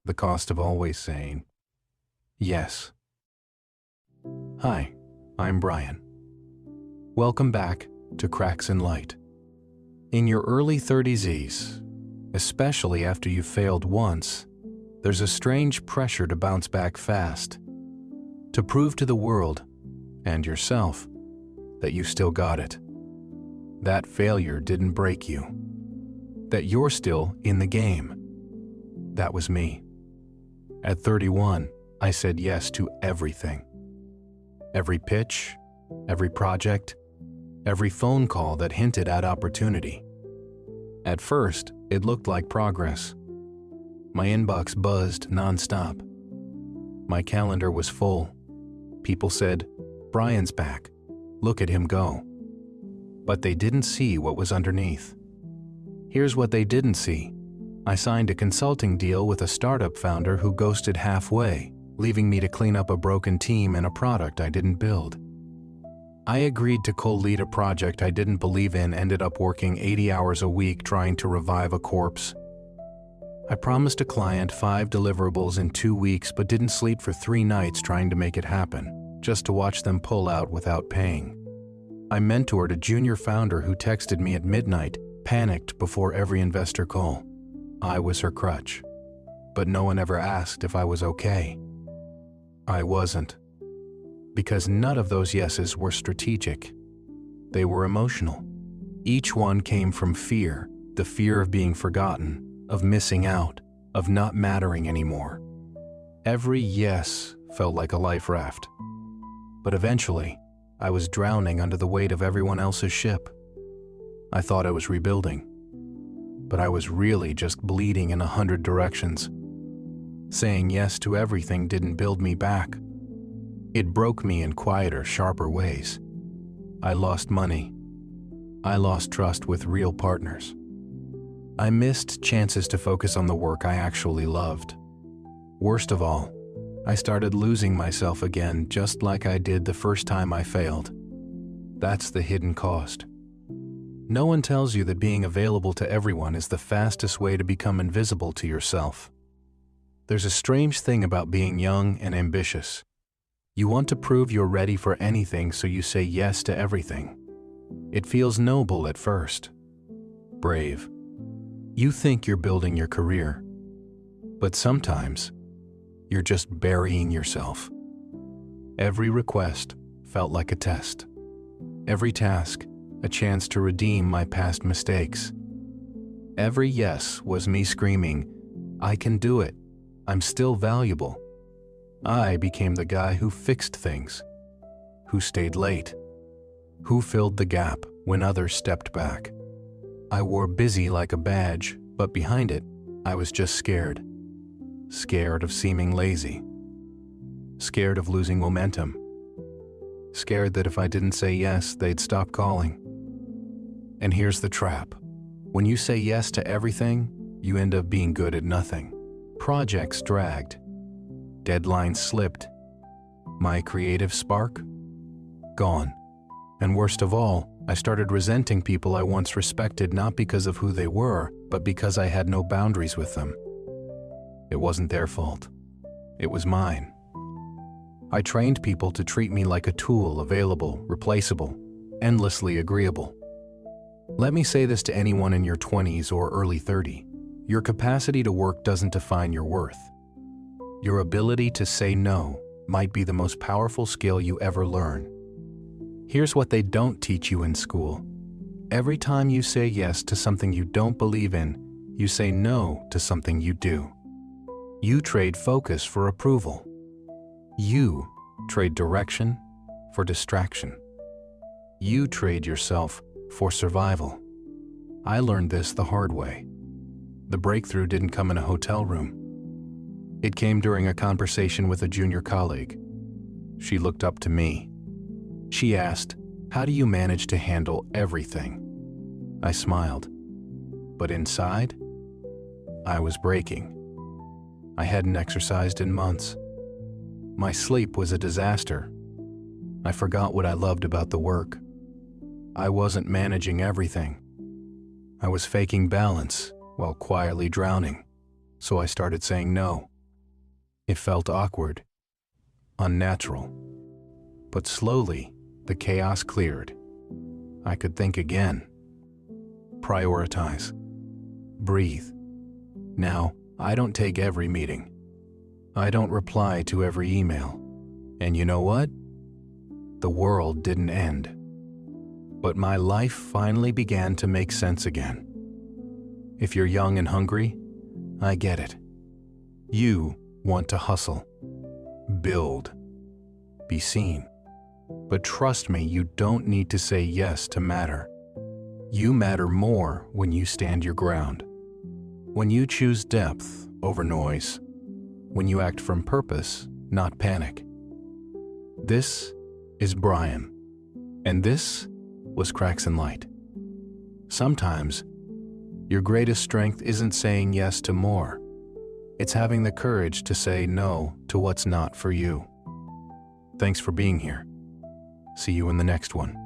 The cost of always saying yes. Hi, I'm Brian. Welcome back to Cracks in Light. In your early 30s, especially after you've failed once, there's a strange pressure to bounce back fast, to prove to the world and yourself that you still got it. That failure didn't break you, that you're still in the game. That was me. At 31, I said yes to everything. Every pitch, every project, every phone call that hinted at opportunity. At first, it looked like progress. My inbox buzzed nonstop. My calendar was full. People said, "Brian's back. Look at him go." But they didn't see what was underneath. Here's what they didn't see. I signed a consulting deal with a startup founder who ghosted halfway, leaving me to clean up a broken team and a product I didn't build. I agreed to co-lead a project I didn't believe in, ended up working 80 hours a week trying to revive a corpse. I promised a client 5 deliverables in 2 weeks but didn't sleep for 3 nights trying to make it happen, just to watch them pull out without paying. I mentored a junior founder who texted me at midnight, panicked before every investor call. I was her crutch, but no one ever asked if I was okay. I wasn't, because none of those yeses were strategic. They were emotional. Each one came from fear, the fear of being forgotten, of missing out, of not mattering anymore. Every yes felt like a life raft, but eventually, I was drowning under the weight of everyone else's ship. I thought I was rebuilding, but I was really just bleeding in 100 directions. Saying yes to everything didn't build me back. It broke me in quieter, sharper ways. I lost money. I lost trust with real partners. I missed chances to focus on the work I actually loved. Worst of all, I started losing myself again, just like I did the first time I failed. That's the hidden cost. No one tells you that being available to everyone is the fastest way to become invisible to yourself. There's a strange thing about being young and ambitious. You want to prove you're ready for anything, so you say yes to everything. It feels noble at first. Brave. You think you're building your career, but sometimes you're just burying yourself. Every request felt like a test. Every task, a chance to redeem my past mistakes. Every yes was me screaming, "I can do it. I'm still valuable." I became the guy who fixed things, who stayed late, who filled the gap when others stepped back. I wore busy like a badge, but behind it, I was just scared. Scared of seeming lazy. Scared of losing momentum. Scared that if I didn't say yes, they'd stop calling. And here's the trap. When you say yes to everything, you end up being good at nothing. Projects dragged. Deadlines slipped. My creative spark? Gone. And worst of all, I started resenting people I once respected, not because of who they were, but because I had no boundaries with them. It wasn't their fault. It was mine. I trained people to treat me like a tool, available, replaceable, endlessly agreeable. Let me say this to anyone in your 20s or early 30s. Your capacity to work doesn't define your worth. Your ability to say no might be the most powerful skill you ever learn. Here's what they don't teach you in school. Every time you say yes to something you don't believe in, you say no to something you do. You trade focus for approval. You trade direction for distraction. You trade yourself for survival. I learned this the hard way. The breakthrough didn't come in a hotel room. It came during a conversation with a junior colleague. She looked up to me. She asked, "How do you manage to handle everything?" I smiled. But inside, I was breaking. I hadn't exercised in months. My sleep was a disaster. I forgot what I loved about the work. I wasn't managing everything. I was faking balance while quietly drowning, so I started saying no. It felt awkward, unnatural. But slowly, the chaos cleared. I could think again. Prioritize. Breathe. Now, I don't take every meeting. I don't reply to every email. And you know what? The world didn't end. But my life finally began to make sense again. If you're young and hungry, I get it. You want to hustle, build, be seen. But trust me, you don't need to say yes to matter. You matter more when you stand your ground. When you choose depth over noise. When you act from purpose, not panic. This is Brian, and this was Cracks in Light. Sometimes, your greatest strength isn't saying yes to more. It's having the courage to say no to what's not for you. Thanks for being here. See you in the next one.